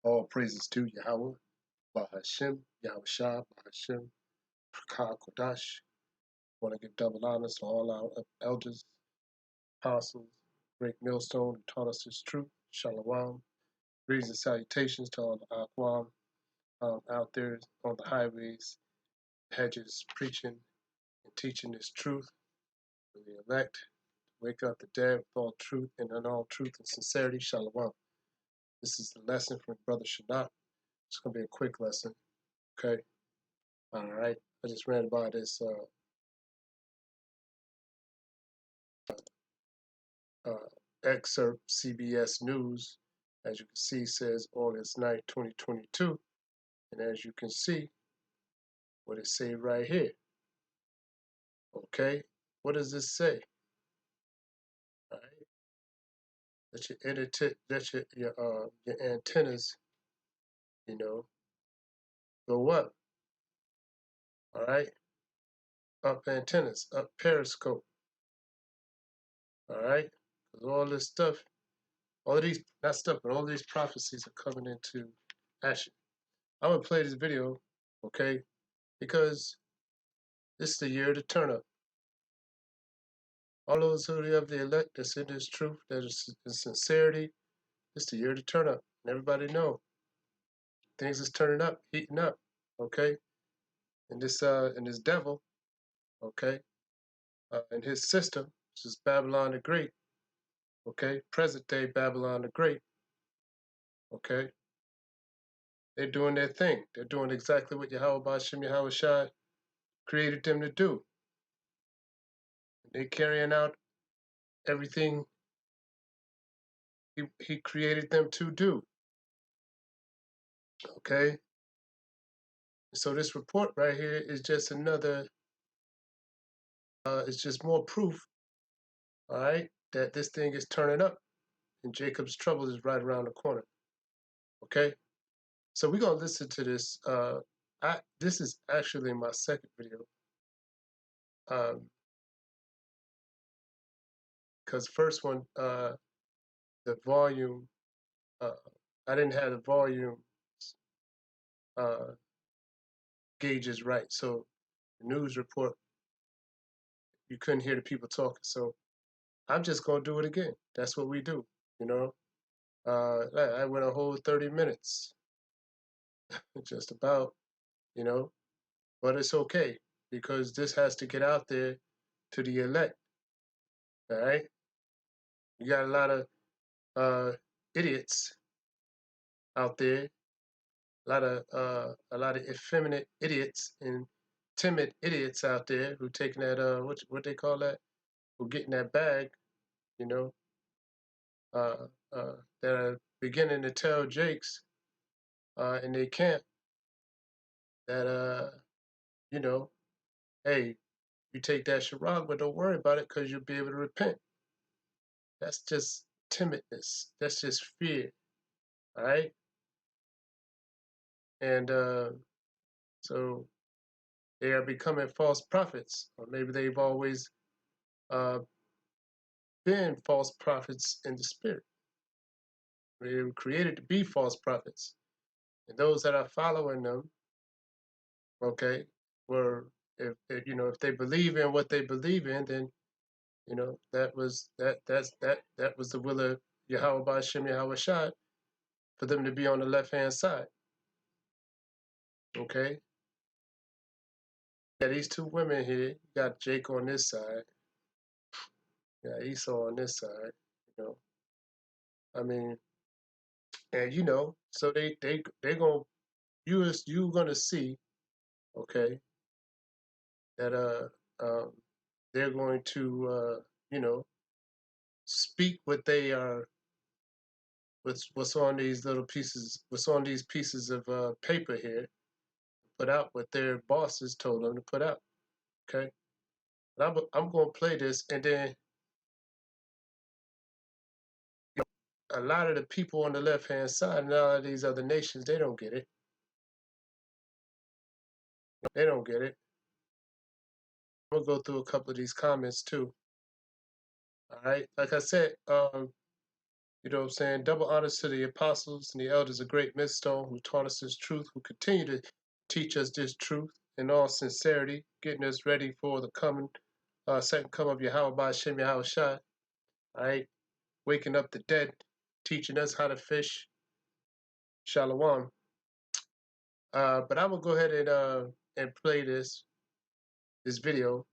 All praises to Yahweh, Bahashem, Yahweh Shah, Bahashem, Prakar Kodash. Want to give double honors to all our elders, apostles, great millstone who taught us this truth. Shalom. Greetings and salutations to all the Akwam out there on the highways, hedges, preaching and teaching this truth for the elect. Wake up the dead with all truth and in all truth and sincerity. Shalom. This is the lesson from Brother Shanat. It's going to be a quick lesson. Okay. All right. I just ran by this excerpt, CBS News. As you can see, says August 9th, 2022. And as you can see, what it say right here. Okay. What does this say? All right. Let your antennas, go up. All right. Up antennas, up periscope. All right. Because all this stuff, all of these, not stuff, but all these prophecies are coming into action. I'm going to play this video, okay, because this is the year to turn up. All those who have the elect that's in this truth, that is in sincerity, it's the year to turn up. And everybody know things is turning up, heating up, okay? And this devil, okay, and his system, which is Babylon the Great, okay, present day Babylon the Great, okay, they're doing their thing. They're doing exactly what Yahweh Ba'Shem Yahweh Shai created them to do. They're carrying out everything he created them to do. Okay? So this report right here is just another, it's just more proof, all right, that this thing is turning up and Jacob's trouble is right around the corner. Okay? So we're going to listen to this. This is actually my second video. Because first one, the volume, I didn't have the volume gauges right. So the news report, you couldn't hear the people talking. So I'm just going to do it again. That's what we do, you know. I went a whole 30 minutes, just about, you know, but it's okay because this has to get out there to the elect, all right? You got a lot of idiots out there, a lot of effeminate idiots and timid idiots out there who taking that what they call that, who getting that bag, you know, that are beginning to tell Jakes in their camp that you know, hey, you take that Charagma, don't worry about it because you'll be able to repent. That's just timidness. That's just fear. All right? And so they are becoming false prophets, or maybe they've always been false prophets in the spirit. They were created to be false prophets. And those that are following them, okay, were if they believe in what they believe in, then that was the will of Yahweh Ba'Shem Yahweh Shai for them to be on the left hand side. Okay? Yeah, these two women here, you got Jake on this side, yeah, Esau on this side, I mean, and so they gonna you gonna see, okay, that they're going to speak what they are, what's on these little pieces, what's on these pieces of paper here, put out what their bosses told them to put out. Okay, and I'm going to play this, and then a lot of the people on the left hand side, and all of these other nations, they don't get it. They don't get it. We'll go through a couple of these comments too. All right, like I said, You know what I'm saying? Double honors to the apostles and the elders of great millstone who taught us this truth, who continue to teach us this truth in all sincerity, getting us ready for the second coming of Yahweh by Shem Yahweh Shai. All right, waking up the dead, teaching us how to fish. Shalom. But I'm gonna go ahead and play this video,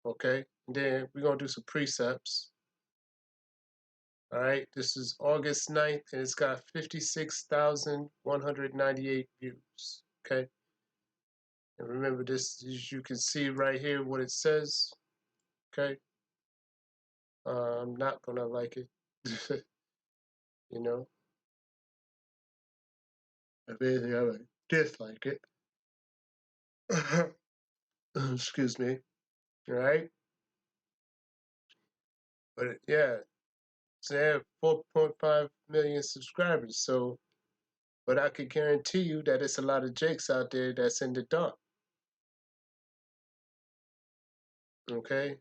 okay? And then we're gonna do some precepts. All right, this is August 9th, and it's got 56,198 views, okay? And remember this, as you can see right here what it says, okay? I'm not gonna like it, you know? If anything, I would dislike it. Excuse me, all right? But yeah, so they have 4.5 million subscribers, so, but I could guarantee you that it's a lot of Jakes out there that's in the dark, okay?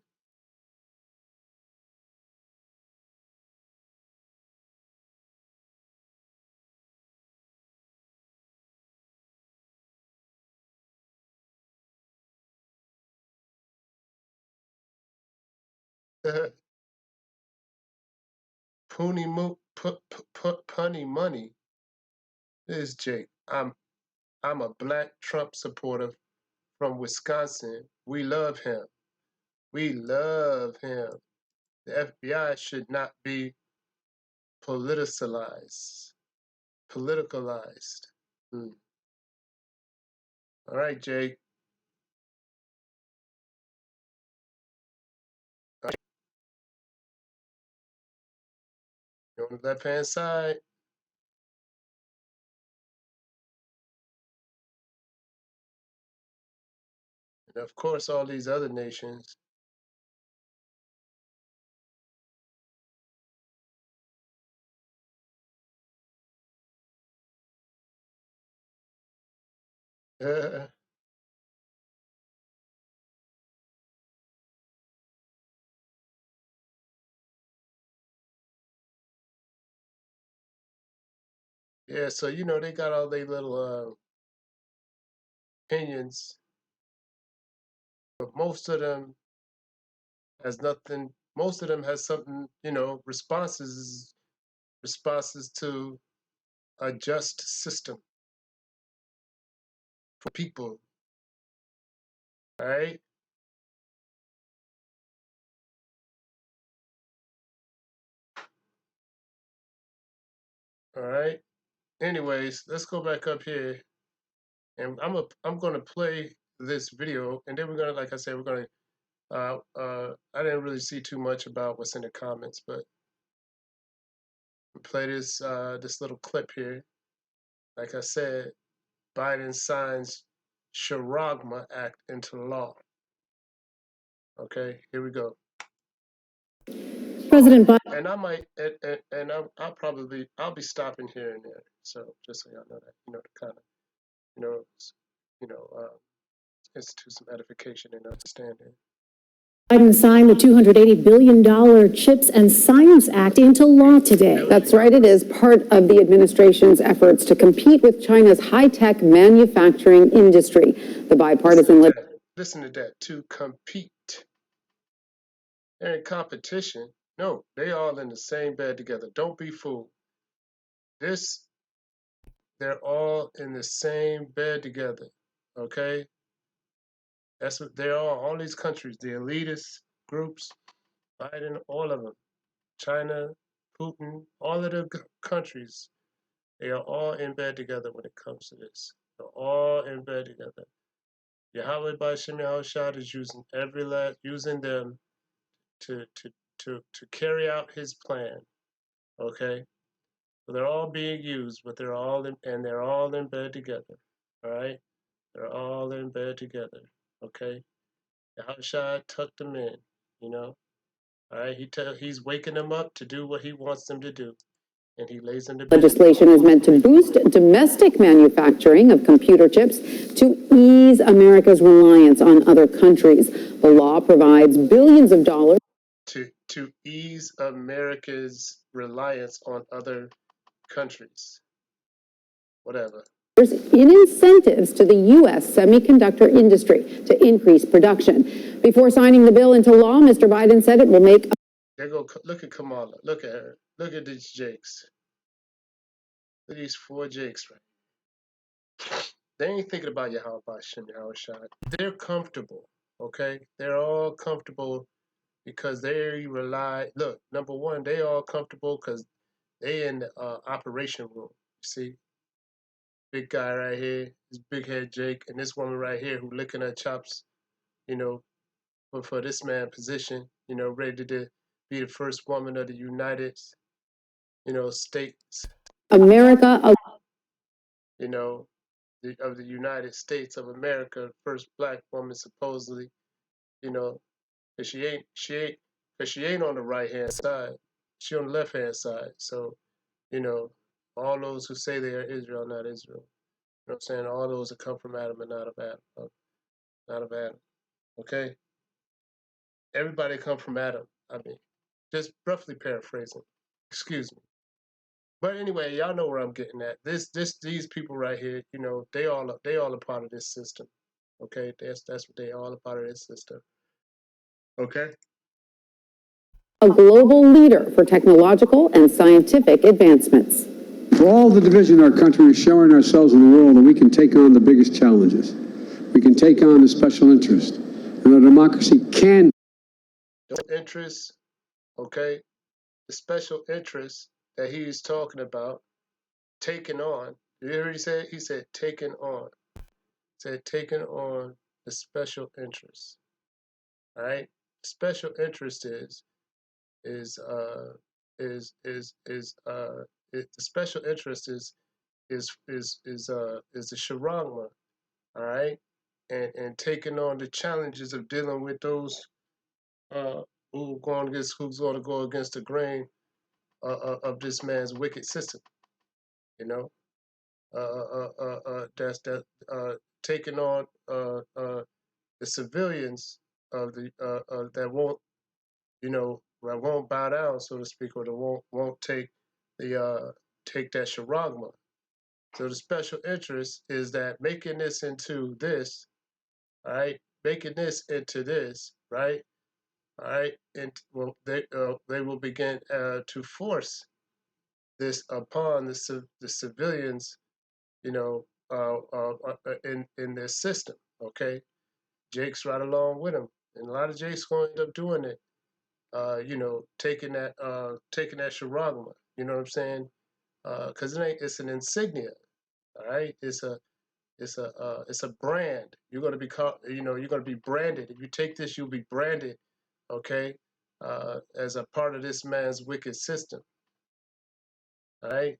Punny money. This is Jake. I'm a black Trump supporter from Wisconsin. We love him. We love him. The FBI should not be politicized. Hmm. All right, Jake. You're on the left-hand side. And of course, all these other nations. Yeah, so you know they got all their little opinions, but most of them has nothing. Most of them has something, you know, responses to a just system for people. All right. All right. Anyways, let's go back up here, and I'm gonna play this video, and then we're gonna, like I said, we're gonna. I didn't really see too much about what's in the comments, but play this this little clip here. Like I said, Biden signs Charagma Act into law. Okay, here we go. President Biden. And I might, and I'll be stopping here and there. So just so y'all know that, you know, to kind of, you know, institute some edification and understanding. Biden signed the $280 billion CHIPS and Science Act into law today. That's right. It is part of the administration's efforts to compete with China's high-tech manufacturing industry. The bipartisan... Listen to that. To compete. They're in competition. No, they all in the same bed together. Don't be fooled. They're all in the same bed together. Okay? That's what they're all these countries, the elitist groups, Biden, all of them. China, Putin, all of the countries, they are all in bed together when it comes to this. They're all in bed together. Yahweh by Shem Yahweh Shad is using them to carry out his plan. Okay? So they're all being used, but they're all in bed together. All right? They're all in bed together. Okay? Yahweh Shad tucked them in, you know. All right? He's waking them up to do what he wants them to do. And he lays in the legislation is meant to boost domestic manufacturing of computer chips to ease America's reliance on other countries. The law provides billions of dollars to to ease America's reliance on other countries. Whatever. In incentives to the U.S. semiconductor industry to increase production. Before signing the bill into law, Mr. Biden said it will make. There go. Look at Kamala. Look at her. Look at these Jakes. Look at these 4 Jakes, right? They ain't thinking about Yahweh Shem Yahushua. They're comfortable, okay? They're all comfortable because they rely. Look, number one, they all comfortable because they in the operation room. You see, big guy right here, this big head Jake, and this woman right here who licking her chops, you know, for this man position, you know, ready to be the first woman of the United, you know, States. America. You know, of the United States of America, first black woman supposedly, you know, because she ain't on the right hand side, she on the left hand side. So, you know, all those who say they are Israel, not Israel. You know what I'm saying? All those that come from Adam and not of Adam, not of Adam. Okay, everybody come from Adam. I mean, just roughly paraphrasing. Excuse me. But anyway, y'all know where I'm getting at. These people right here, you know, they all a part of this system. Okay, that's what they all a part of this system. Okay. A global leader for technological and scientific advancements. For all the division in our country, we're showing ourselves in the world that we can take on the biggest challenges. We can take on the special interest, and our democracy can. The interest, okay, the special interest that he's talking about, taking on. You hear what he said? He said taking on. He said taking on the special interest. All right. Special interest is the special interest is the Charagma, all right, and taking on the challenges of dealing with those who's going to go against the grain of this man's wicked system, you know, that's taking on the civilians of the that won't, you know, that won't bow down, so to speak, or that won't take take that Charagma. So the special interest is that making this into this, all right, making this into this, right, all right, and well, they will begin to force this upon the civilians, you know, in their system. Okay, Jake's right along with him, and a lot of Jake's going to end up doing it. You know, taking that Charagma. You know what I'm saying? Because it's an insignia. All right, it's a brand. You're gonna be called, you know, you're gonna be branded. If you take this, you'll be branded, okay, as a part of this man's wicked system. All right,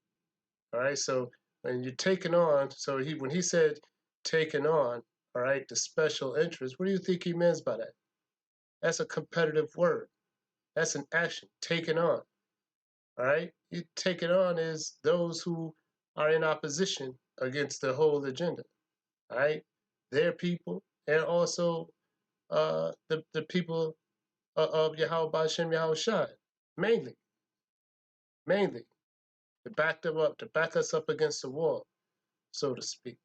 all right. So when you're taking on, so when he said taking on, all right, the special interest. What do you think he means by that? That's a competitive word. That's an action. Taking on. All right, you taking on is those who are in opposition against the whole agenda. All right, their people and also the people of Yahweh Shem Yahushai, mainly to back them up, to back us up against the wall, so to speak.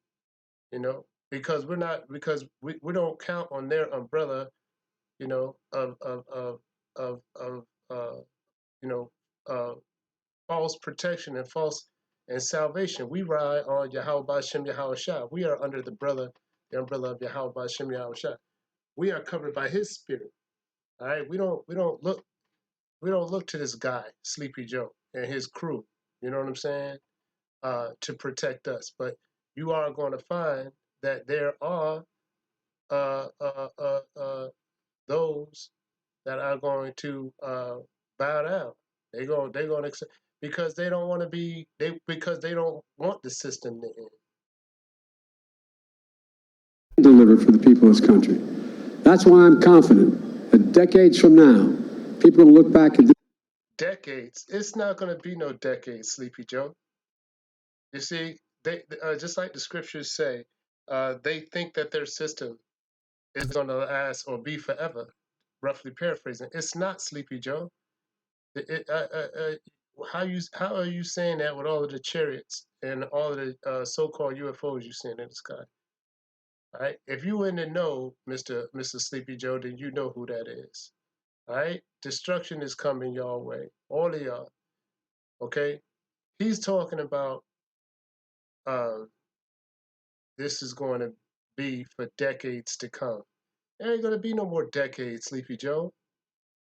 You know, because we don't count on their umbrella, you know, of you know false protection and false and salvation. We rely on Yahweh Shem Yahushai. We are under the umbrella of Yahweh Shem Yahushai. We are covered by His Spirit. All right, we don't look to this guy, Sleepy Joe, and his crew, you know what I'm saying, to protect us. But you are going to find that there are uh, uh, uh, uh, those that are going to bow down. They're going to accept because they don't want to be because they don't want the system to end. Deliver for the people of this country. That's why I'm confident that decades from now, people will look back at this. Decades. It's not going to be no decades, Sleepy Joe. You see, they just like the scriptures say, they think that their system is going to last or be forever. roughly paraphrasing. It's not Sleepy Joe. How are you saying that with all of the chariots and all of the so-called UFOs you seeing in the sky? All right. If you in the know, Mr. Sleepy Joe, then you know who that is. All right. Destruction is coming your way, all of y'all. Okay. He's talking about this is going to be for decades to come. There ain't going to be no more decades, Sleepy Joe.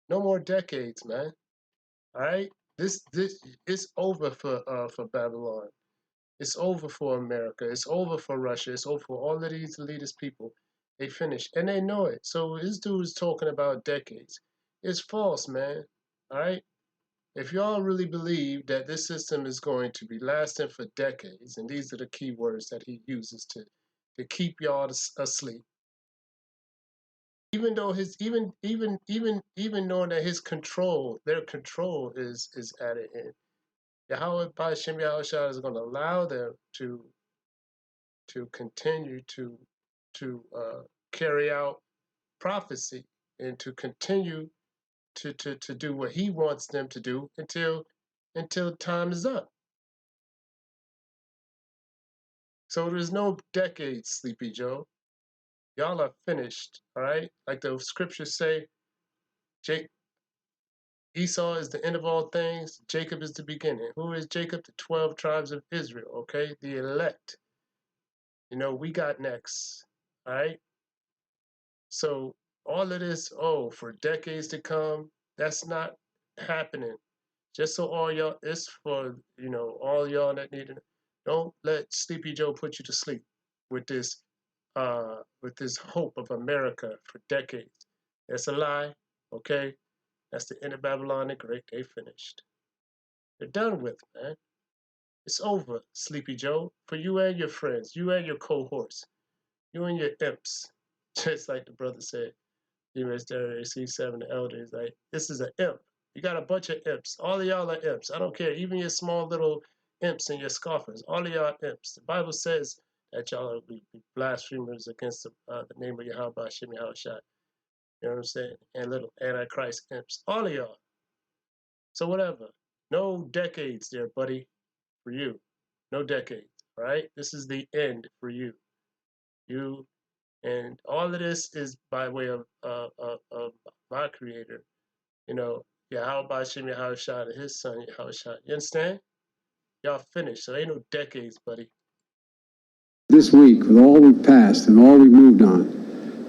No more decades, man. All right. This it's over for Babylon. It's over for America. It's over for Russia. It's over for all of these elitist people. They finished, and they know it. So this dude is talking about decades. It's false, man. All right. If y'all really believe that this system is going to be lasting for decades, and these are the key words that he uses to keep y'all asleep, even though even knowing that his control, their control is at an end. Yahweh Ba'ashem Yahushua is going to allow them to continue to carry out prophecy and to continue to do what he wants them to do until time is up. So there's no decades, Sleepy Joe. Y'all are finished, all right? Like the scriptures say, Esau is the end of all things. Jacob is the beginning. Who is Jacob? The 12 tribes of Israel, okay? The elect. You know, we got next, all right? So all of this, for decades to come, that's not happening. Just so all y'all, it's for, all y'all that need it. Don't let Sleepy Joe put you to sleep with this hope of America for decades. That's a lie, okay? That's the end of Babylon the Great. They finished. They're done with, man. It's over, Sleepy Joe, for you and your friends, you and your cohorts, you and your imps. Just like the brother said, C7, the elder is like, this is an imp. You got a bunch of imps. All of y'all are imps. I don't care. Even your small little imps and your scoffers. All of y'all are imps. The Bible says that y'all are blasphemers against the name of Yahweh Hashem Yahushua. You know what I'm saying? And little Antichrist imps. All of y'all. So whatever. No decades there, buddy, for you. No decades. All right? This is the end for you. You. And all of this is by way of my creator, Yahweh Hashem Yahushua and his son Yahushua. You understand? Y'all finished, so ain't no decades, buddy. This week, with all we've passed and all we've moved on,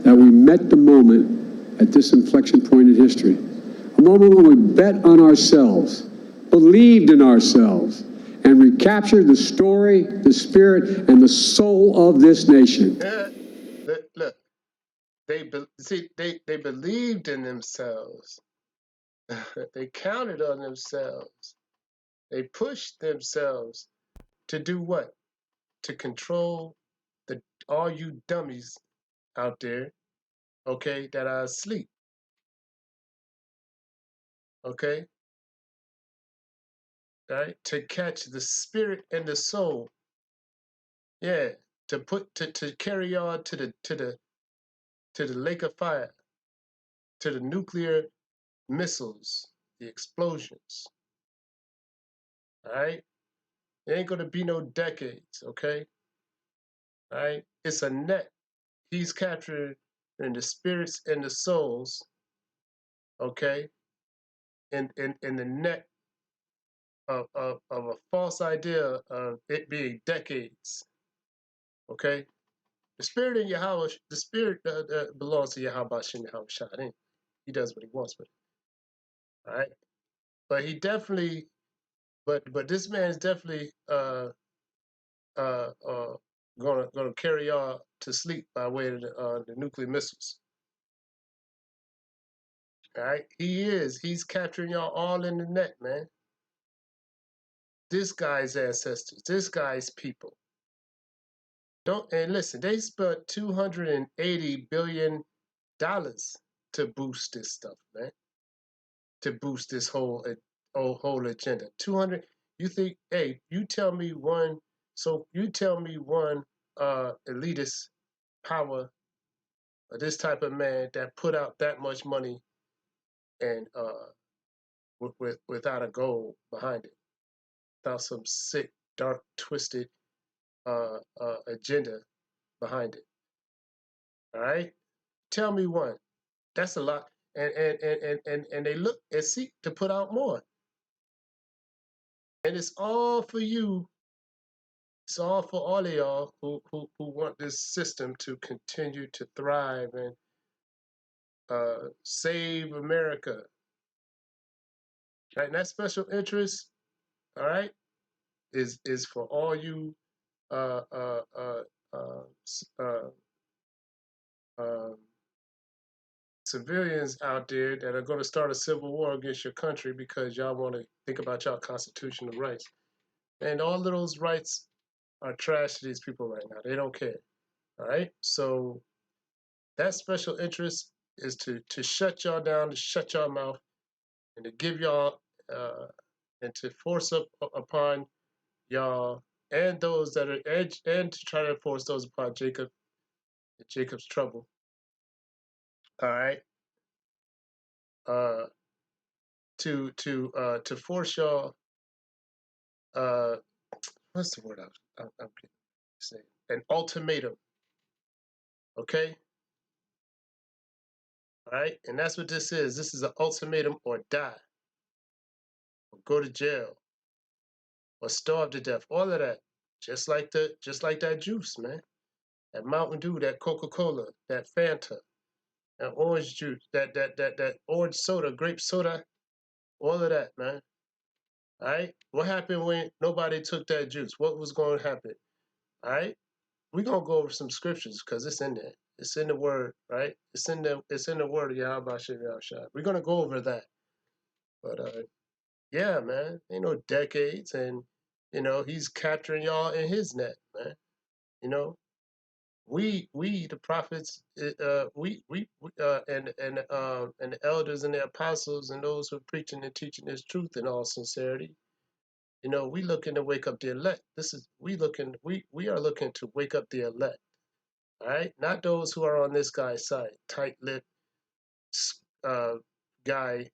that we met the moment at this inflection point in history. A moment when we bet on ourselves, believed in ourselves, and recaptured the story, the spirit, and the soul of this nation. Look, they believed in themselves. They counted on themselves. They pushed themselves to do what? To control all you dummies out there, okay, that are asleep. Okay? Right? To catch the spirit and the soul. Yeah. To carry on to the lake of fire, to the nuclear missiles, the explosions. All right? There ain't gonna be no decades, okay? All right? It's a net. He's capturing the spirits and the souls, okay? In the net of a false idea of it being decades, okay? The spirit in Yahweh, the spirit belongs to Yahweh Shem Yahweh. He does what he wants with it, all right? But he definitely, but this man is definitely gonna carry y'all to sleep by way of the nuclear missiles. All right, he's capturing y'all all in the net, man. This guy's ancestors, this guy's people. And listen, they spent $280 billion to boost this stuff, man. To boost this whole agenda. 200. You think? Hey, you tell me one. So you tell me one elitist power, or this type of man that put out that much money and without a goal behind it, without some sick, dark, twisted agenda behind it. All right, tell me one. That's a lot, and they look and seek to put out more, and it's all for you. It's all for all of y'all who want this system to continue to thrive and save America. Right? And that special interest, all right, is for all you uh, uh, uh, uh, uh, um, civilians out there that are going to start a civil war against your country because y'all want to think about y'all constitutional rights. And all of those rights are trash to these people right now. They don't care. All right. So that special interest is to shut y'all down, to shut y'all mouth, and to give y'all and to force up upon y'all and those that are edge and to try to force those upon Jacob's trouble. All right. Uh, to force y'all. What's the word I'm saying? An ultimatum. Okay. All right. And that's what this is. This is an ultimatum or die, or go to jail, or starve to death. All of that. Just like that juice, man. That Mountain Dew, that Coca-Cola, that Fanta, that orange juice, that orange soda, grape soda, all of that, man. All right. What happened when nobody took that juice? What was going to happen? All right. We're gonna go over some scriptures because it's in there. It's in the word, right? It's in the word of Yahweh Shem Yahushua. We're gonna go over that. But yeah, man, ain't no decades, and he's capturing y'all in his net, man. You know, we the prophets, and the elders and the apostles and those who are preaching and teaching this truth in all sincerity. We looking to wake up the elect. We are looking to wake up the elect. All right, not those who are on this guy's side, tight-lipped uh, guy,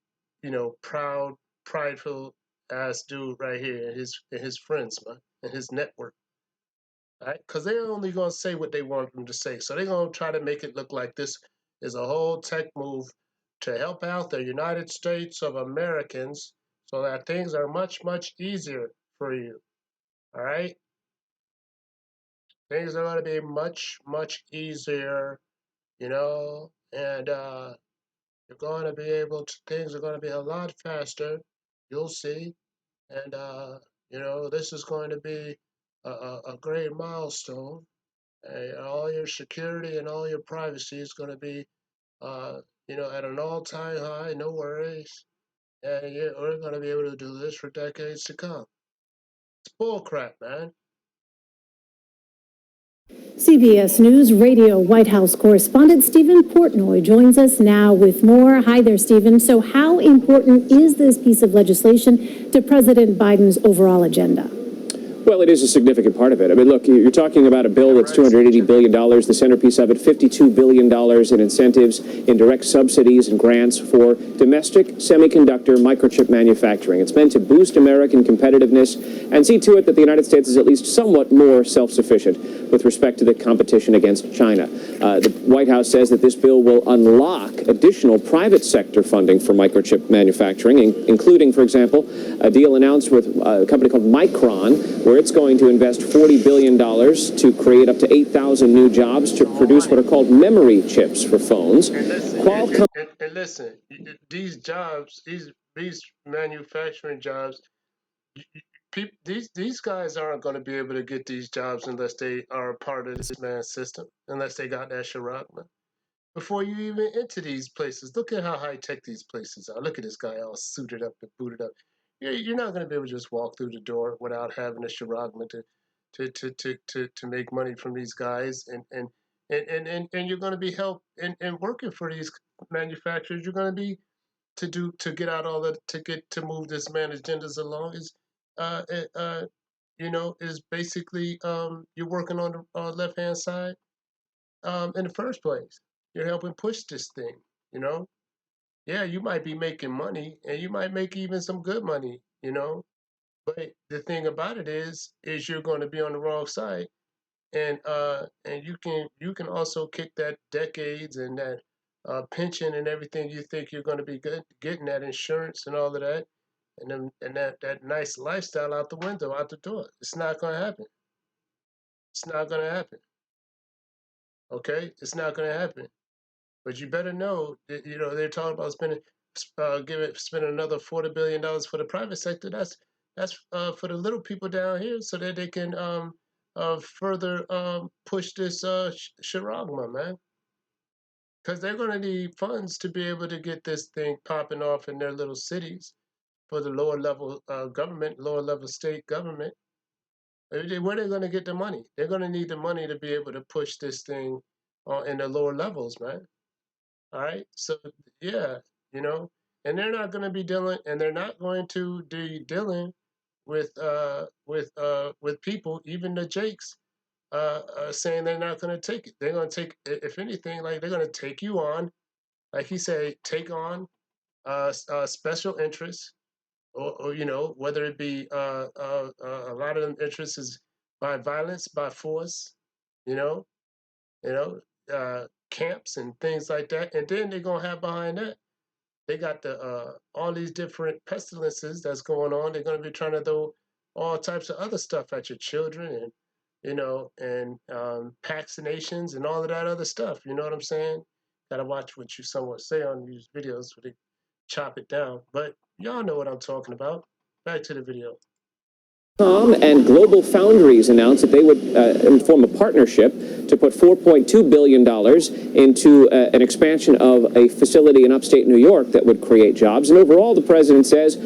proud, prideful ass dude right here, and his friends, man, and his network. All right, because they're only gonna say what they want them to say, so they're gonna try to make it look like this is a whole tech move to help out the United States of Americans, so that things are much, much easier for you. All right, things are gonna be much, much easier, and you're going to be able to, things are going to be a lot faster. You'll see. And, this is going to be a great milestone. All your security and all your privacy is going to be, at an all-time high, no worries. And we're going to be able to do this for decades to come. It's bullcrap, man. CBS News Radio White House correspondent Stephen Portnoy joins us now with more. Hi there, Stephen. So how important is this piece of legislation to President Biden's overall agenda? Well, it is a significant part of it. I mean, look, you're talking about a bill that's $280 billion. The centerpiece of it, $52 billion in incentives, in direct subsidies and grants for domestic semiconductor microchip manufacturing. It's meant to boost American competitiveness and see to it that the United States is at least somewhat more self-sufficient with respect to the competition against China. The White House says that this bill will unlock additional private sector funding for microchip manufacturing, including, for example, a deal announced with a company called Micron, where it's going to invest $40 billion to create up to 8,000 new jobs to produce what are called memory chips for phones. And listen, these jobs, these manufacturing jobs, these guys aren't going to be able to get these jobs unless they are a part of this man's system, unless they got that Charagma. Before you even enter these places, look at how high tech these places are. Look at this guy all suited up and booted up. You're not going to be able to just walk through the door without having a Charagma to make money from these guys, and you're going to be helped and working for these manufacturers. You're going to be to get out all that to move this man's agendas along is uh, uh, uh, is basically you're working on the left hand side in the first place. You're helping push this thing, you know. yeah, you might be making money, and you might make even some good money, you know. But the thing about it is you're going to be on the wrong side, and you can also kick that decades and that pension and everything you think you're going to be good getting that insurance and all of that, and that nice lifestyle out the window, out the door. It's not going to happen. It's not going to happen. Okay, it's not going to happen. But you better know that they're talking about spending another $40 billion for the private sector. That's for the little people down here, so that they can further push this charagma, man. Because they're going to need funds to be able to get this thing popping off in their little cities for the lower level government, lower level state government. Where are they going to get the money? They're going to need the money to be able to push this thing in the lower levels, man. All right. So yeah, you know, and they're not going to be dealing, and they're not going to be dealing with people, even the Jakes, saying they're not going to take it. They're going to take, if anything, like they're going to take you on, like he said, take on special interests, or whether it be a lot of them interests is by violence, by force, you know, you know, camps and things like that, and then they're gonna have behind that they got the all these different pestilences that's going on. They're going to be trying to throw all types of other stuff at your children, and and vaccinations and all of that other stuff. You know what I'm saying? Got to watch what you somewhat say on these videos, where they chop it down. But y'all know what I'm talking about. Back to the video. And Global Foundries announced that they would form a partnership to put $4.2 billion into an expansion of a facility in upstate New York that would create jobs. And overall, the president says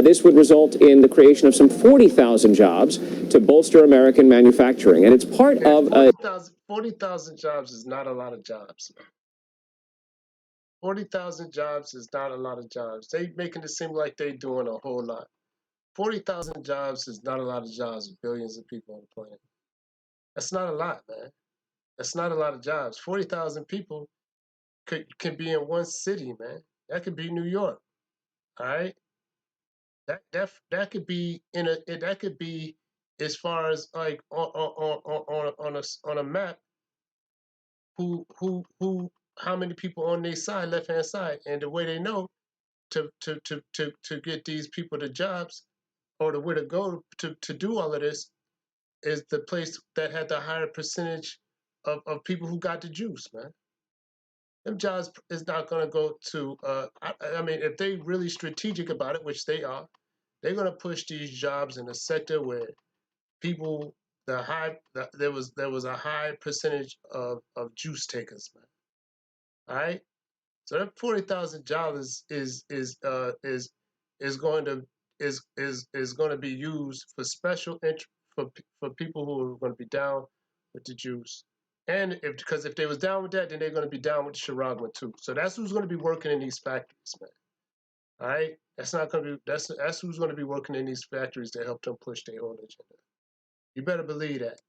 this would result in the creation of some 40,000 jobs to bolster American manufacturing. And it's part of 40,000 jobs is not a lot of jobs. 40,000 jobs is not a lot of jobs. They making it seem like they doing a whole lot. 40,000 jobs is not a lot of jobs with billions of people on the planet. That's not a lot, man. That's not a lot of jobs. 40,000 people can be in one city, man. That could be New York. All right. That could be that could be as far as like on a map who how many people on their side, left hand side, and the way they know to get these people the jobs, or the way to go to do all of this, is the place that had the higher percentage of people who got the juice, man. Them jobs is not going to go to, I mean, if they really strategic about it, which they are, they're going to push these jobs in a sector where people, there was a high percentage of juice takers, man. All right. So that 40,000 jobs is going to is going to be used for special for people who are going to be down with the Jews, and because if they was down with that, then they're going to be down with the Charagma too. So that's who's going to be working in these factories, man. All right, that's not going to be that's who's going to be working in these factories to help them push their own agenda. You better believe that.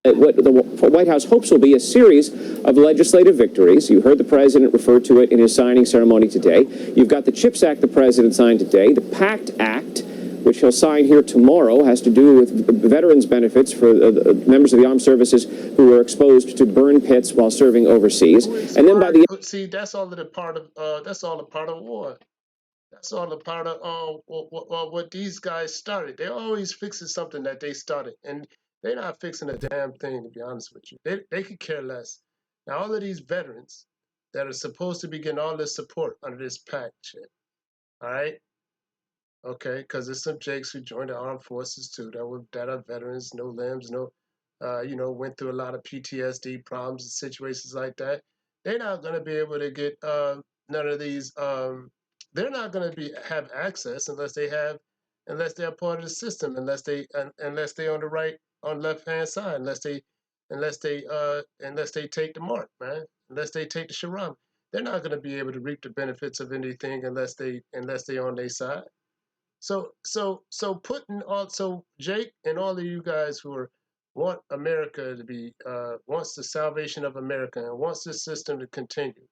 What the White House hopes will be a series of legislative victories. You heard the president refer to it in his signing ceremony today. You've got the CHIPS Act the president signed today. The PACT Act, which he'll sign here tomorrow, has to do with veterans benefits for members of the armed services who were exposed to burn pits while serving overseas. And then by the see, that's all a part of war. That's all a part of what these guys started. They're always fixing something that they started, and they're not fixing a damn thing, to be honest with you. They could care less. Now, all of these veterans that are supposed to be getting all this support under this pact shit, all right? Okay, because there's some jakes who joined the armed forces too that are veterans, no limbs, no, went through a lot of PTSD problems and situations like that. They're not going to be able to get none of these. They're not going to be have access unless they're part of the system, unless they on the right on left hand side, unless they take the mark, man, unless they take the sharam. They're not going to be able to reap the benefits of anything unless they on their side. So putting also Jake and all of you guys who want America to be wants the salvation of America and wants this system to continue.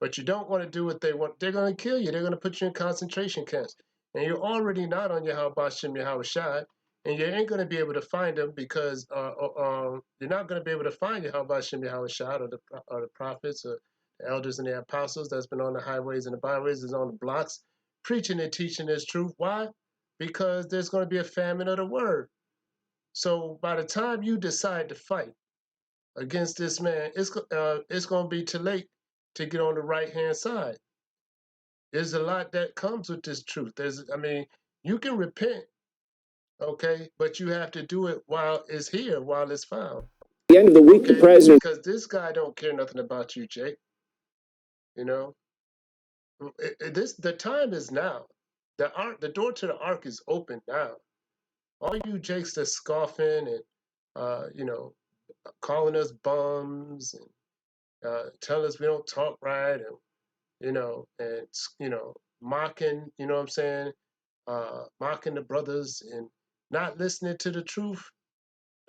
but you don't want to do what they want. They're going to kill you. They're going to put you in concentration camps. And you're already not on Yahweh Shem Yahweh Shai, and you ain't going to be able to find them because you're not going to be able to find Yahweh Shem Yahweh Shai or the prophets or the elders and the apostles that's been on the highways and the byways, is on the blocks, preaching and teaching this truth. Why? Because there's going to be a famine of the word. So by the time you decide to fight against this man, it's going to be too late to get on the right hand side. There's a lot that comes with this truth. You can repent, okay, but you have to do it while it's here, while it's found. At the end of the week, the president. Because this guy don't care nothing about you, Jake. You know, the time is now. The door to the ark is open now. All you Jakes that's scoffing and calling us bums and telling us we don't talk right and mocking, you know what I'm saying, mocking the brothers and not listening to the truth.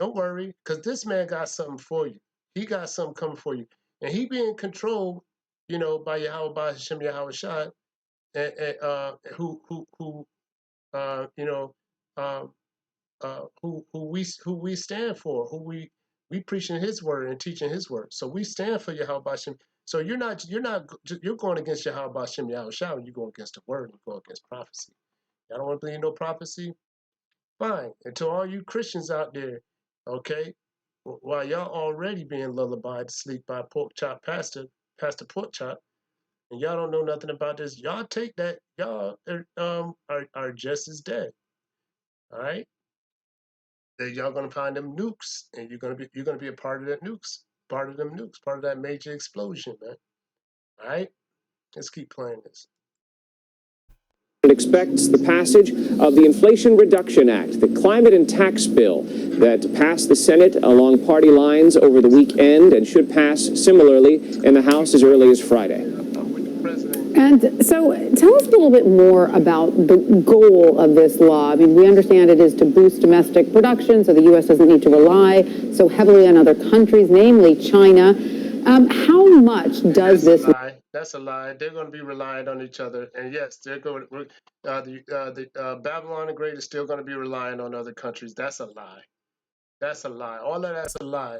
Don't worry, because this man got something for you. He got something coming for you. And he being controlled, by Yahweh, by Hashem Yahweh Shai, and uh, you know, um, who we stand for, who we preaching His word and teaching His word. So we stand for Yahweh Hashem. So you're going against Yahweh Hashem Yahweh Shai when you go against the word, you go against prophecy. Y'all don't want to believe no prophecy? Fine. And to all you Christians out there, okay, while y'all already being lullabied to sleep by Pork Chop Pastor Pork Chop, and y'all don't know nothing about this, y'all take that, y'all are just as dead. All right? That y'all gonna find them nukes, and you're gonna be a part of that nukes, part of them nukes, part of that major explosion, man. All right? Let's keep playing this. It expects the passage of the Inflation Reduction Act, the climate and tax bill that passed the Senate along party lines over the weekend and should pass similarly in the House as early as Friday. And so tell us a little bit more about the goal of this law. I mean, we understand it is to boost domestic production so the U.S. doesn't need to rely so heavily on other countries, namely China. How much does this? That's a lie. They're going to be relying on each other, and yes, they're going. Babylon the Great is still going to be relying on other countries. That's a lie. That's a lie. All of that's a lie.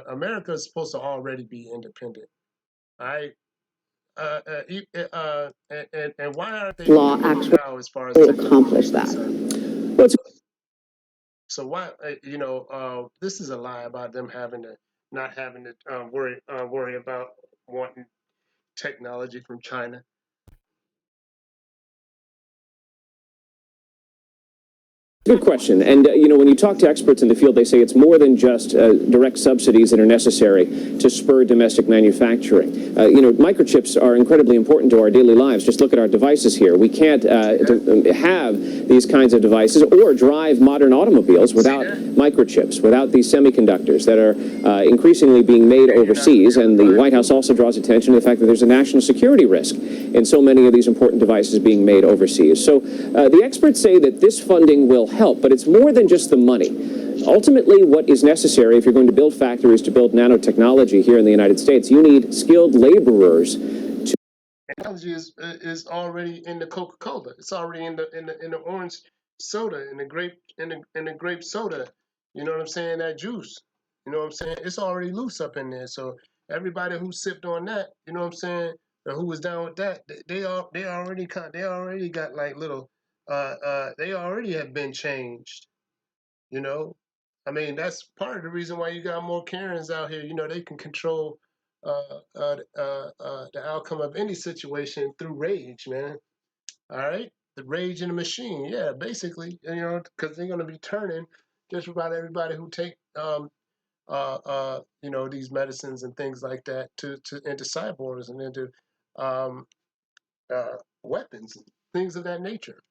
America is supposed to already be independent. All right. And why aren't they law actually now as far as accomplish that? So why this is a lie about them not having to worry about wanting technology from China. Good question. And, when you talk to experts in the field, they say it's more than just direct subsidies that are necessary to spur domestic manufacturing. Microchips are incredibly important to our daily lives. Just look at our devices here. We can't have these kinds of devices or drive modern automobiles without microchips, without these semiconductors that are increasingly being made overseas. And the White House also draws attention to the fact that there's a national security risk in so many of these important devices being made overseas. So the experts say that this funding will help, but it's more than just the money. Ultimately, what is necessary if you're going to build factories to build nanotechnology here in the United States, you need skilled laborers. Technology is already in the Coca-Cola. It's already in the orange soda, in the grape soda. You know what I'm saying? That juice. You know what I'm saying? It's already loose up in there. So everybody who sipped on that, you know what I'm saying, or who was down with that, they already got like little they already have been changed. That's part of the reason why you got more Karens out here. They can control the outcome of any situation through rage, man. All right, the rage in the machine. Yeah, basically, because they're gonna be turning just about everybody who take these medicines and things like that into cyborgs and into um, weapons, things of that nature.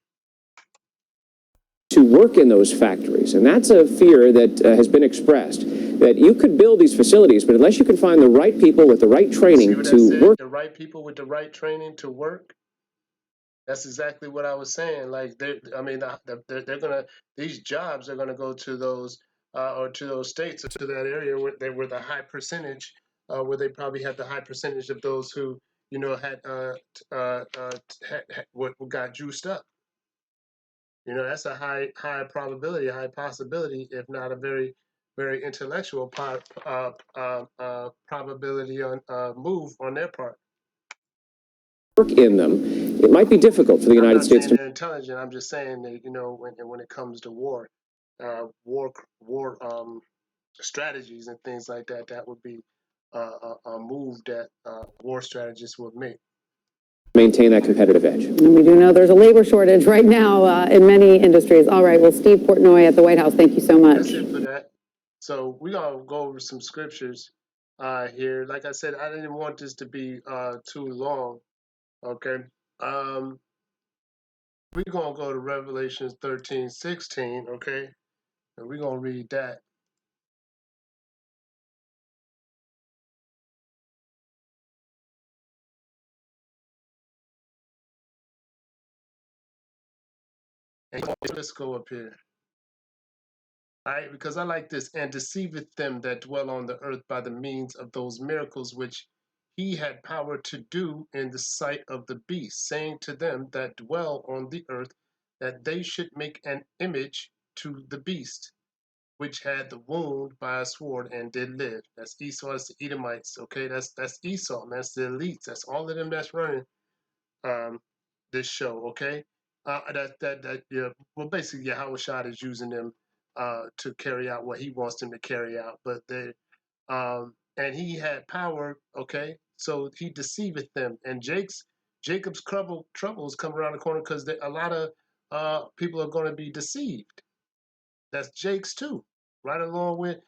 To work in those factories. And that's a fear that has been expressed, that you could build these facilities, but unless you can find the right people with the right training to work. The right people with the right training to work. That's exactly what I was saying. Like, these jobs are gonna go to those or to those states or to that area where the high percentage where they probably had the high percentage of those who, had what got juiced up. That's a high probability, high possibility, if not a very, very intellectual probability on move on their part. Work in them, it might be difficult for the United States to. They're intelligent. I'm just saying that when it comes to war strategies and things like that, that would be a move that war strategists would make. Maintain that competitive edge. And we do know there's a labor shortage right now in many industries. All right. Well, Steve Portnoy at the White House, thank you so much. That's it for that. So we're going to go over some scriptures here. Like I said, I didn't want this to be too long. Okay. We're going to go to Revelations 13:16. Okay. And we're going to read that. And let's go up here. All right, because I like this. And deceiveth them that dwell on the earth by the means of those miracles which he had power to do in the sight of the beast, saying to them that dwell on the earth that they should make an image to the beast, which had the wound by a sword and did live. That's Esau, that's the Edomites. Okay, that's Esau, man. That's the elites. That's all of them that's running this show. Okay, yeah. Well, basically, Yahweh Shad is using them to carry out what he wants them to carry out. But and he had power. Okay, so he deceiveth them. And Jacob's troubles come around the corner because a lot of people are going to be deceived. That's Jake's too, right along with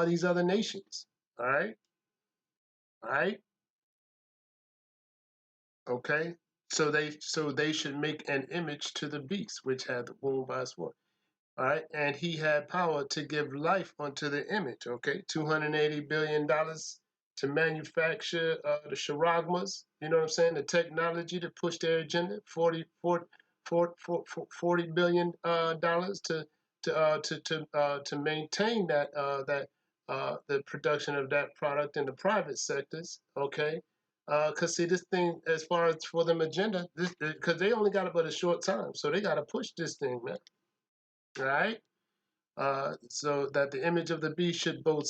these other nations. All right, all right, okay. So they should make an image to the beast, which had the wound by a sword. All right, and he had power to give life unto the image. Okay, $280 billion to manufacture the Charagmas. You know what I'm saying? The technology to push their agenda. $40 billion dollars to maintain the production of that product in the private sectors. Okay. Because see, this thing, as far as for them agenda, because they only got about a short time, so they got to push this thing, man. Right? So that the image of the beast should both,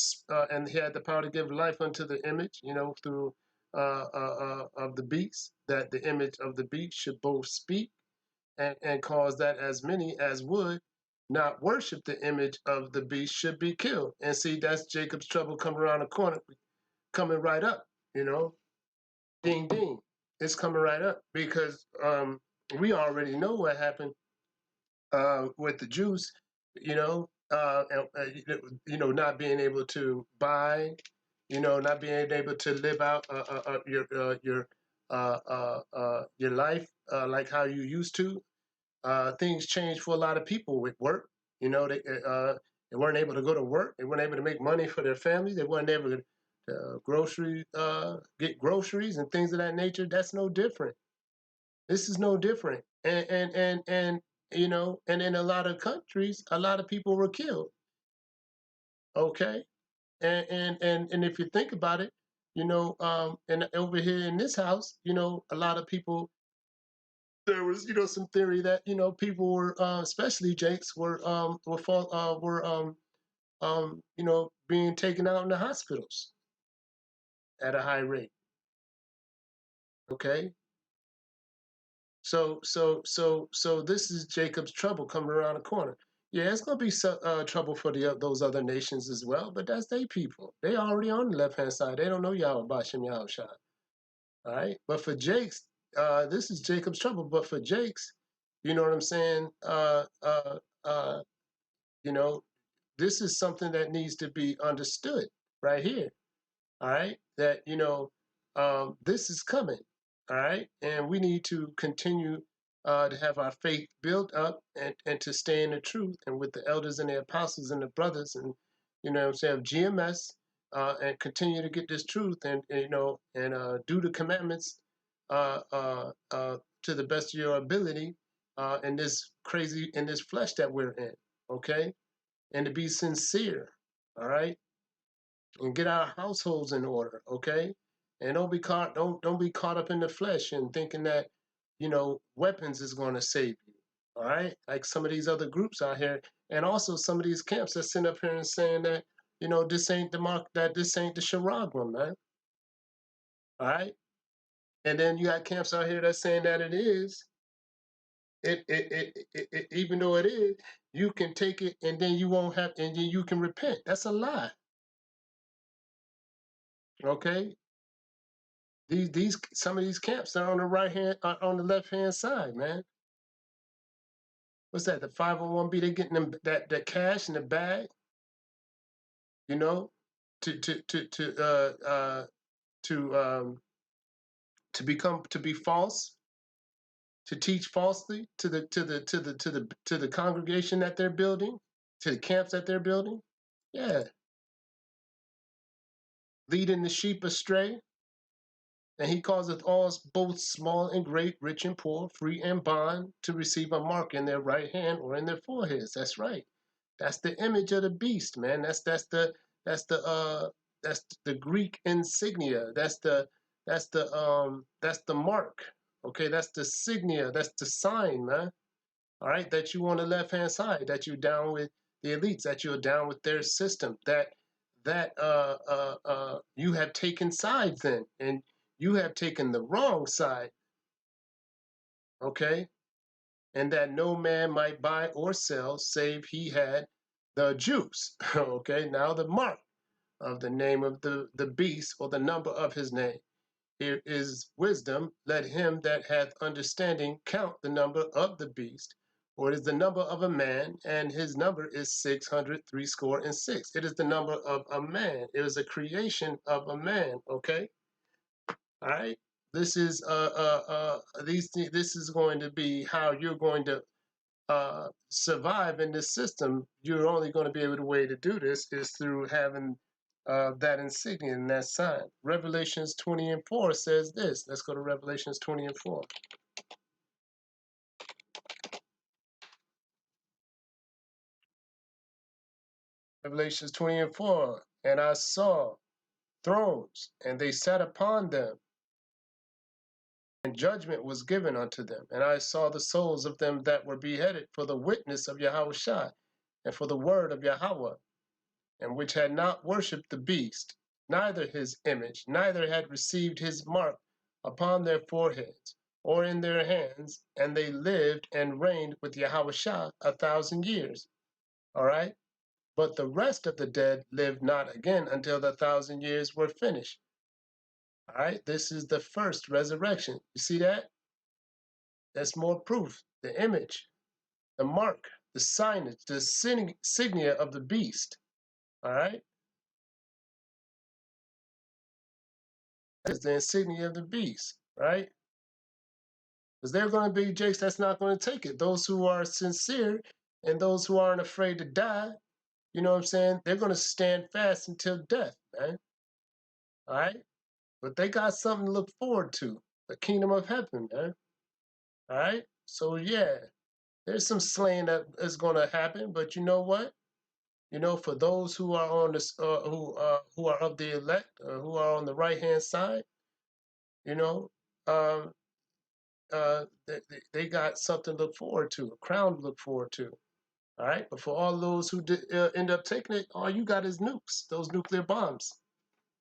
and he had the power to give life unto the image, through of the beast, that the image of the beast should both speak and cause that as many as would not worship the image of the beast should be killed. And see, that's Jacob's trouble coming around the corner, coming right up, ding, ding. It's coming right up because we already know what happened with the Jews, not being able to buy, not being able to live out your life like how you used to. Things changed for a lot of people with work. They weren't able to go to work. They weren't able to make money for their families. They weren't able to get groceries and things of that nature. That's no different. This is no different. And in a lot of countries, a lot of people were killed. Okay, and if you think about it, and over here in this house, a lot of people. There was, some theory that people were, especially Jakes, were being taken out in the hospitals at a high rate. Okay, so this is Jacob's trouble coming around the corner. Yeah, it's gonna be trouble for those other nations as well, but that's their people. They already on the left hand side. They don't know Yahweh Bashem Yahushua. All right, but for Jake's, this is Jacob's trouble. But for Jake's, you know what I'm saying? Uh, this is something that needs to be understood right here. All right, that this is coming. All right, and we need to continue to have our faith built up and to stay in the truth and with the elders and the apostles and the brothers and what I'm saying, of GMS, and continue to get this truth and do the commandments to the best of your ability in this flesh that we're in. Okay, and to be sincere. All right. and get our households in order, okay? And don't be caught up in the flesh and thinking that, weapons is going to save you. All right? Like some of these other groups out here, and also some of these camps that sit up here and saying that, this ain't this ain't the Charagma, man. All right? And then you got camps out here that's saying that it is. Even though it is, you can take it and then you won't have, and then you can repent. That's a lie. Okay? These some of these camps are on the on the left hand side, man. What's that? The 501b, they getting them that cash in the bag, to to be false, to teach falsely to the congregation that they're building, to the camps that they're building. Yeah, leading the sheep astray. And he causeth all, both small and great, rich and poor, free and bond, to receive a mark in their right hand or in their foreheads. That's right. That's the image of the beast, man. That's the Greek insignia. That's the mark. Okay, that's the signia. That's the sign, man. All right, that you on the left hand side, that you're down with the elites, that you're down with their system, that you have taken sides in, and you have taken the wrong side, okay? And that no man might buy or sell save he had the Jews, okay? Now the mark of the name of the beast, or the number of his name. Here is wisdom. Let him that hath understanding count the number of the beast, for it is the number of a man, and his number is 666. It is the number of a man. It is a creation of a man, okay? All right. This is this is going to be how you're going to survive in this system. You're only going to be able to way to do this is through having that insignia and that sign. Revelations 20:4 says this. Let's go to Revelations 20:4. Revelations 20:4. And I saw thrones, and they sat upon them, and judgment was given unto them. And I saw the souls of them that were beheaded for the witness of Yahushua, and for the word of Yahweh, and which had not worshipped the beast, neither his image, neither had received his mark upon their foreheads or in their hands, and they lived and reigned with Yahushua 1,000 years. All right? But the rest of the dead lived not again until the 1,000 years were finished. All right? This is the first resurrection. You see that? That's more proof. The image, the mark, the signage, the insignia of the beast. All right? Is the insignia of the beast, right? Because there are going to be jakes that's not going to take it. Those who are sincere and those who aren't afraid to die, you know what I'm saying? They're going to stand fast until death, man. All right? But they got something to look forward to, the kingdom of heaven, man. All right? So, yeah, there's some slaying that is going to happen, but you know what? For those who are on this, who are of the elect, who are on the right hand side, you know, um, they got something to look forward to, a crown to look forward to. All right, but for all those who end up taking it, all you got is nukes, those nuclear bombs.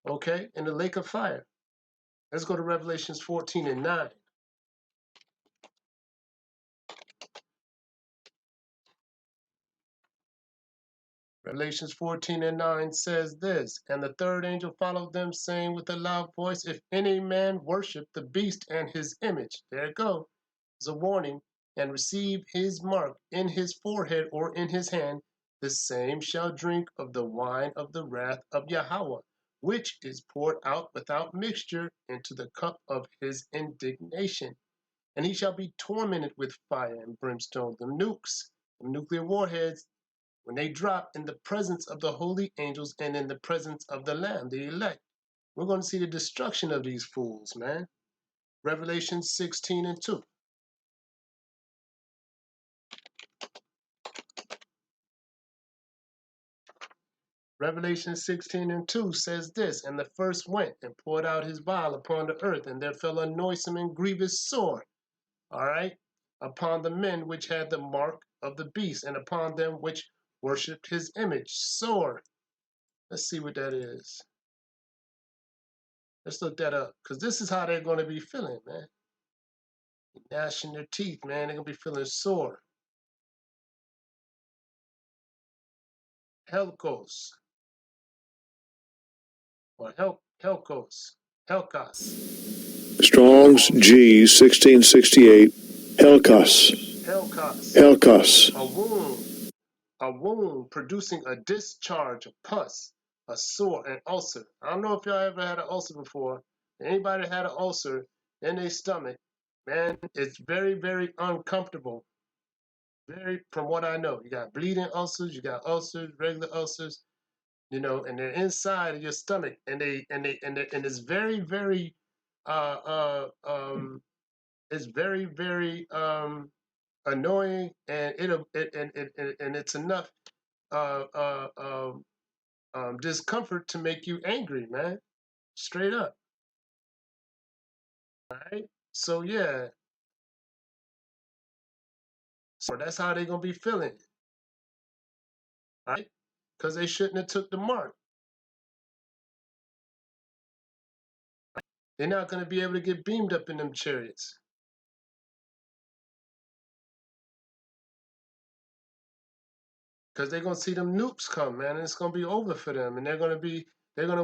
Okay, in the lake of fire. Let's go to Revelations 14:9. Revelations 14:9 says this, and the third angel followed them, saying with a loud voice, if any man worship the beast and his image, there it goes, a warning, and receive his mark in his forehead or in his hand, the same shall drink of the wine of the wrath of Yahweh, which is poured out without mixture into the cup of his indignation. And he shall be tormented with fire and brimstone, the nukes, the nuclear warheads, when they drop in the presence of the holy angels and in the presence of the Lamb, the elect. We're going to see the destruction of these fools, man. Revelation 16:2. Revelation 16:2 says this, and the first went and poured out his vial upon the earth, and there fell a noisome and grievous sore, all right, upon the men which had the mark of the beast, and upon them which worshipped his image. Sore. Let's see what that is. Let's look that up, because this is how they're going to be feeling, man. Gnashing their teeth, man. They're going to be feeling sore. Helkos. Or Helkos. Helkos. Strong's G 1668. Helkos. Helkos. Helkos. A wound producing a discharge of pus, a sore, an ulcer. I don't know if y'all ever had an ulcer before. Anybody had an ulcer in their stomach, man, it's very, very uncomfortable. Very, from what I know, you got bleeding ulcers, you got ulcers, regular ulcers, you know, and they're inside of your stomach, and it's very, very, it's very, very annoying, and and it's enough uh, uh, um, discomfort to make you angry, man. Straight up. All right. So yeah, so that's how they're gonna be feeling, all right? Because they shouldn't have took the mark. They're not gonna be able to get beamed up in them chariots. Because they're gonna see them nukes come, man, and it's gonna be over for them, and they're gonna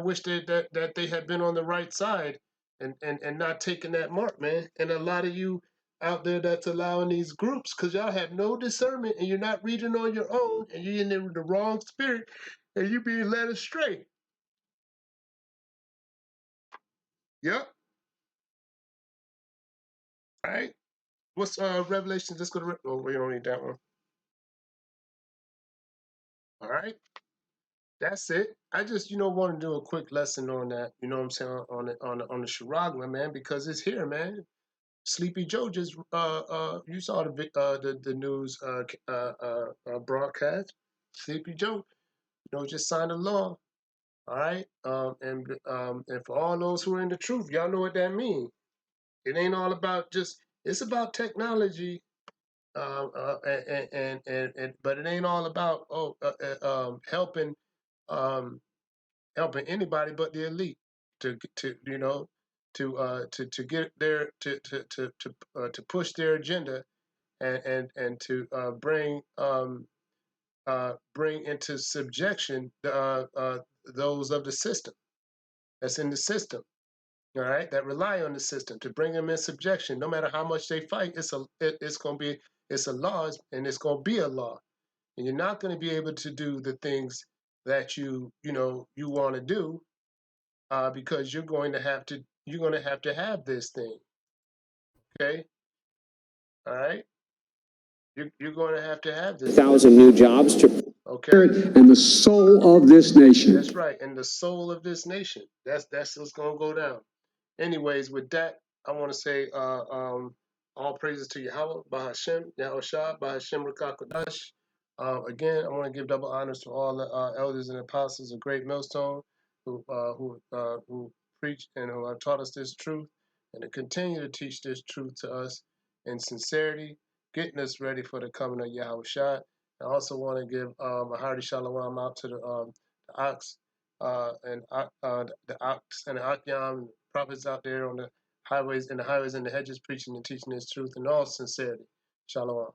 wish that they had been on the right side and not taking that mark, man. And a lot of you out there that's allowing these groups, because y'all have no discernment and you're not reading on your own, and you're in the wrong spirit, and you being led astray. Yep. All right. What's Revelation? Let's go to. Oh, we don't need that one. All right. That's it. I just, want to do a quick lesson on that. You know what I'm saying, on the Charagma, man, because it's here, man. Sleepy Joe just you saw the news broadcast. Sleepy Joe, just signed a law. All right, and for all those who are in the truth, y'all know what that means. It ain't all about just. It's about technology, but it ain't all about helping helping anybody but the elite to get their to push their agenda and to bring into subjection those of the system that's in the system, all right, that rely on the system, to bring them in subjection. No matter how much they fight, it's going to be, it's a law, and it's going to be a law, and you're not going to be able to do the things that you want to do, because you're going to have to have this thing. Okay, all right. You're going to have this. 1,000 new jobs to. Okay. And the soul of this nation. That's right, and the soul of this nation. That's what's going to go down. Anyways, with that, I want to say all praises to Yahweh, Bahashem, Yahushua, Bahashem Rakakodash. Again, I want to give double honors to all the elders and apostles of Great Millstone who preached and who have taught us this truth, and to continue to teach this truth to us in sincerity, getting us ready for the coming of Yahushua. I also want to give a hearty shalom out to the ox and the ox and the akyam prophets out there on the highways and the hedges, preaching and teaching this truth in all sincerity. Shalom.